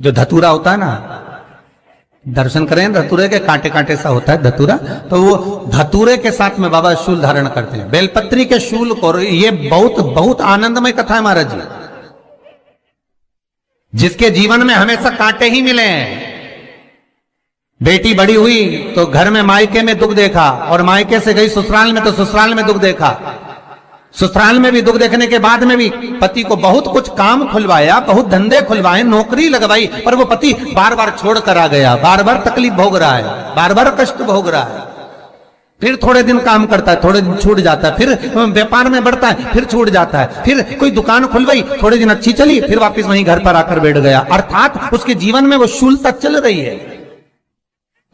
जो धतूरा होता है ना, दर्शन करें, धतूरे के कांटे कांटे सा होता है धतूरा, तो वो धतूरे के साथ में बाबा शूल धारण करते हैं, बेलपत्री के शूल को। ये बहुत बहुत आनंदमय कथा है महाराज जी। जिसके जीवन में हमेशा कांटे ही मिले हैं, बेटी बड़ी हुई तो घर में मायके में दुख देखा, और मायके से गई ससुराल में तो ससुराल में दुख देखा, ससुराल में भी दुख देखने के बाद में भी पति को बहुत कुछ काम खुलवाया, बहुत धंधे खुलवाए, नौकरी लगवाई, पर वो पति बार बार छोड़ कर आ गया, बार बार तकलीफ भोग रहा है, बार बार कष्ट भोग रहा है। फिर थोड़े दिन काम करता है, थोड़े दिन छूट जाता है, फिर व्यापार में बढ़ता है, फिर छूट जाता है, फिर कोई दुकान खुलवाई, थोड़े दिन अच्छी चली, फिर वापस वहीं घर पर आकर बैठ गया, अर्थात उसके जीवन में वो शूलता चल रही है।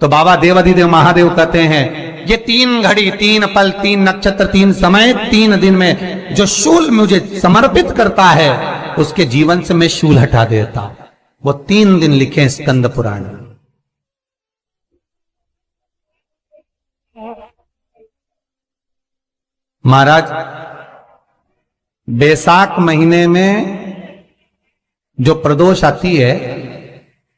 तो बाबा देवाधिदेव महादेव कहते हैं, ये 3 घड़ी 3 पल 3 नक्षत्र 3 समय 3 दिन में जो शूल मुझे समर्पित करता है, उसके जीवन से मैं शूल हटा देता हूं। वो 3 दिन लिखे स्कंद पुराण। महाराज बैसाख महीने में जो प्रदोष आती है,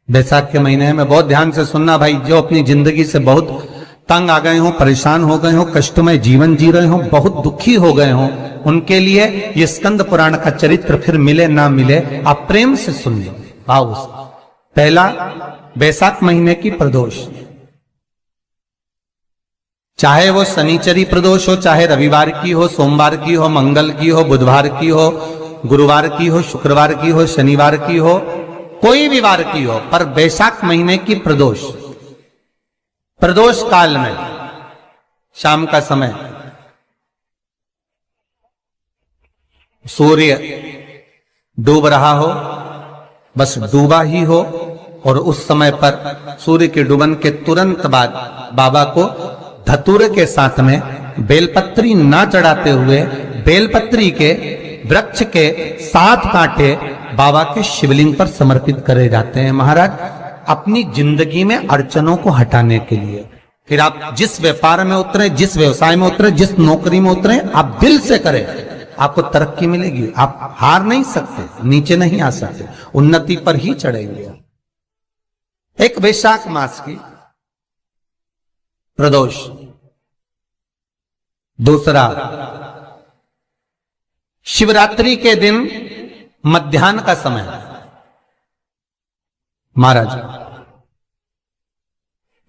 बैसाख के महीने में बहुत ध्यान से सुनना भाई, जो अपनी जिंदगी से बहुत तंग आ गए हो, परेशान हो गए हो, कष्टमय जीवन जी रहे हो, बहुत दुखी हो गए हो, उनके लिए ये स्कंद पुराण का चरित्र फिर मिले ना मिले, आप प्रेम से सुन लो भाव से। पहला, बैसाख महीने की प्रदोष, चाहे वो शनिचरी प्रदोष हो, चाहे रविवार की हो, सोमवार की हो, मंगल की हो, बुधवार की हो, गुरुवार की हो, शुक्रवार की हो, शनिवार की हो, कोई भी वार की हो, पर बैसाख महीने की प्रदोष, प्रदोष काल में शाम का समय सूर्य डूब रहा हो, बस डूबा ही हो, और उस समय पर सूर्य के डूबन के तुरंत बाद बाबा को धतूरे के साथ में बेलपत्री ना चढ़ाते हुए बेलपत्री के वृक्ष के 7 कांटे बाबा के शिवलिंग पर समर्पित करे जाते हैं महाराज, अपनी जिंदगी में अड़चनों को हटाने के लिए। फिर आप जिस व्यापार में उतरे, जिस व्यवसाय में उतरे, जिस नौकरी में उतरे, आप दिल से करें, आपको तरक्की मिलेगी। आप हार नहीं सकते, नीचे नहीं आ सकते, उन्नति पर ही चढ़ेंगे। एक वैशाख मास की प्रदोष, दूसरा शिवरात्रि के दिन मध्याह्न का समय। महाराज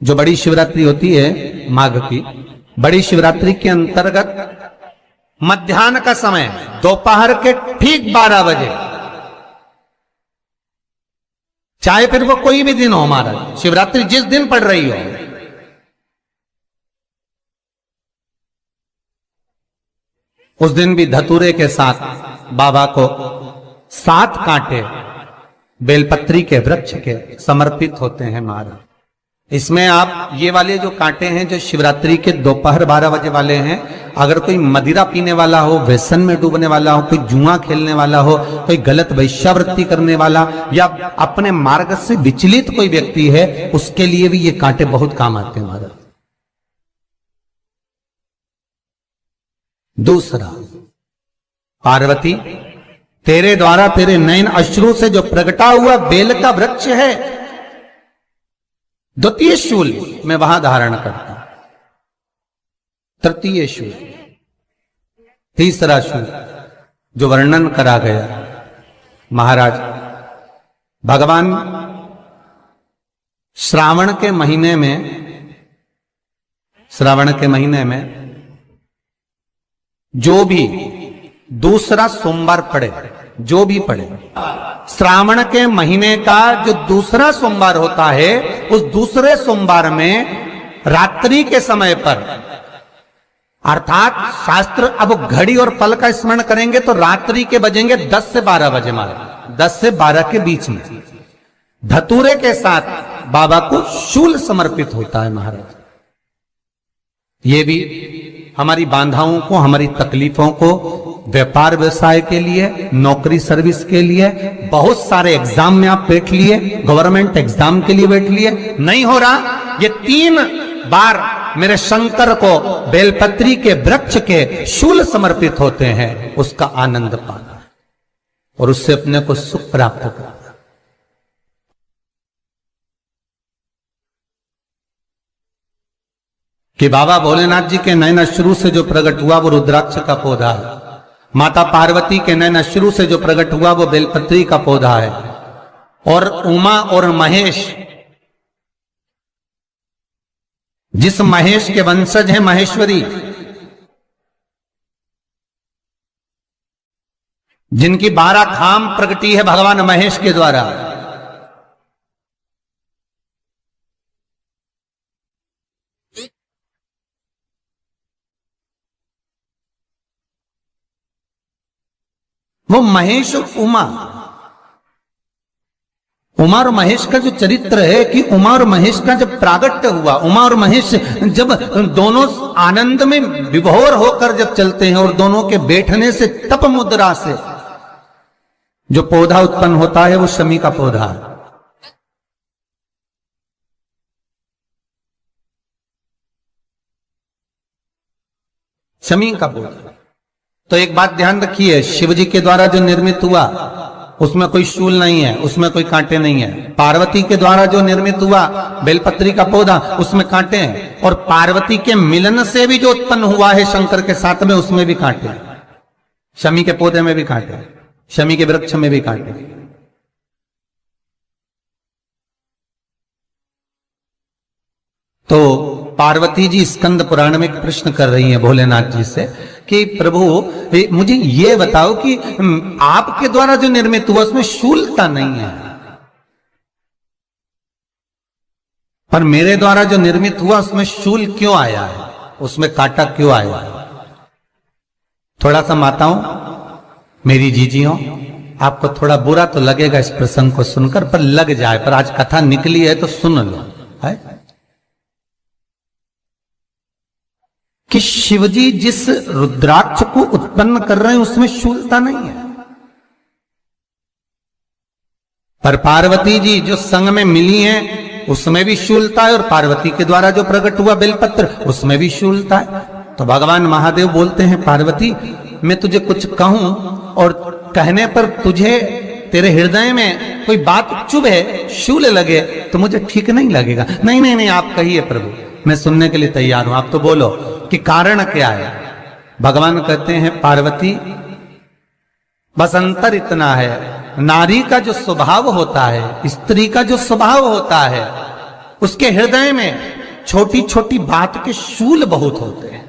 जो बड़ी शिवरात्रि होती है माघ की, बड़ी शिवरात्रि के अंतर्गत मध्याह्न का समय, दोपहर के ठीक 12 बजे, चाहे फिर वो कोई भी दिन हो महाराज, शिवरात्रि जिस दिन पड़ रही हो, उस दिन भी धतूरे के साथ बाबा को 7 कांटे बेलपत्री के वृक्ष के समर्पित होते हैं महाराज। इसमें आप ये वाले जो कांटे हैं, जो शिवरात्रि के दोपहर 12 बजे वाले हैं, अगर कोई मदिरा पीने वाला हो, व्यसन में डूबने वाला हो, कोई जुआ खेलने वाला हो, कोई गलत वैश्यावृत्ति करने वाला, या अपने मार्ग से विचलित कोई व्यक्ति है, उसके लिए भी ये कांटे बहुत काम आते हैं महाराज। दूसरा, पार्वती तेरे द्वारा तेरे नयन अश्रु से जो प्रगटा हुआ बेल का वृक्ष है, द्वितीय शूल मैं वहां धारण करता हूं, तृतीय शूल, तीसरा शूल जो वर्णन करा गया महाराज, भगवान श्रावण के महीने में जो भी दूसरा सोमवार पड़े, जो भी पड़े, श्रावण के महीने का जो दूसरा सोमवार होता है, उस दूसरे सोमवार में रात्रि के समय पर, अर्थात शास्त्र अब घड़ी और पल का स्मरण करेंगे तो रात्रि के बजेंगे 10 से 12 बजे मारे, 10 से 12 के बीच में धतूरे के साथ बाबा को शूल समर्पित होता है महाराज। ये भी हमारी बाधाओं को, हमारी तकलीफों को, व्यापार व्यवसाय के लिए, नौकरी सर्विस के लिए, बहुत सारे एग्जाम में आप बैठ लिए, गवर्नमेंट एग्जाम के लिए बैठ लिए, नहीं हो रहा, ये 3 बार मेरे शंकर को बेलपत्री के वृक्ष के शूल समर्पित होते हैं, उसका आनंद पाना और उससे अपने को सुख प्राप्त करना। कि बाबा भोलेनाथ जी के नयन अश्रु से जो प्रकट हुआ वो रुद्राक्ष का पौधा है, माता पार्वती के नयन अश्रु से जो प्रकट हुआ वो बेलपत्री का पौधा है, और उमा और महेश, जिस महेश के वंशज हैं महेश्वरी, जिनकी 12 खाम प्रगटी है भगवान महेश के द्वारा, वो महेश और उमा और महेश का जो चरित्र है कि उमा और महेश का जब प्रागट्य हुआ, उमा और महेश जब दोनों आनंद में विभोर होकर जब चलते हैं और दोनों के बैठने से तप मुद्रा से जो पौधा उत्पन्न होता है वो शमी का पौधा है। शमी का पौधा। तो एक बात ध्यान रखिए, शिव जी के द्वारा जो निर्मित हुआ उसमें कोई शूल नहीं है, उसमें कोई कांटे नहीं है। पार्वती के द्वारा जो निर्मित हुआ बेलपत्री का पौधा, उसमें कांटे हैं, और पार्वती के मिलन से भी जो उत्पन्न हुआ है शंकर के साथ में, उसमें भी कांटे हैं। शमी के पौधे में भी कांटे हैं, शमी के वृक्ष में भी कांटे हैं। तो पार्वती जी स्कंद पुराण में एक प्रश्न कर रही हैं भोलेनाथ जी से कि प्रभु मुझे ये बताओ कि आपके द्वारा जो निर्मित हुआ उसमें शूलता नहीं है, पर मेरे द्वारा जो निर्मित हुआ उसमें शूल क्यों आया है, उसमें कांटा क्यों आया है? थोड़ा सा माताओं, मेरी जीजियों, आपको थोड़ा बुरा तो लगेगा इस प्रसंग को सुनकर, पर लग जाए, पर आज कथा निकली है तो सुन लो, है कि शिवजी जिस रुद्राक्ष को उत्पन्न कर रहे हैं उसमें शूलता नहीं है, पर पार्वती जी जो संग में मिली हैं उसमें भी शूलता है, और पार्वती के द्वारा जो प्रकट हुआ बेलपत्र उसमें भी शूलता है। तो भगवान महादेव बोलते हैं, पार्वती मैं तुझे कुछ कहूं और कहने पर तुझे तेरे हृदय में कोई बात चुभे, शूल लगे तो मुझे ठीक नहीं लगेगा। नहीं नहीं नहीं, आप कहिए प्रभु, मैं सुनने के लिए तैयार हूं, आप तो बोलो कि कारण क्या है। भगवान कहते हैं, पार्वती बस अंतर इतना है, नारी का जो स्वभाव होता है, स्त्री का जो स्वभाव होता है, उसके हृदय में छोटी छोटी बात के शूल बहुत होते हैं।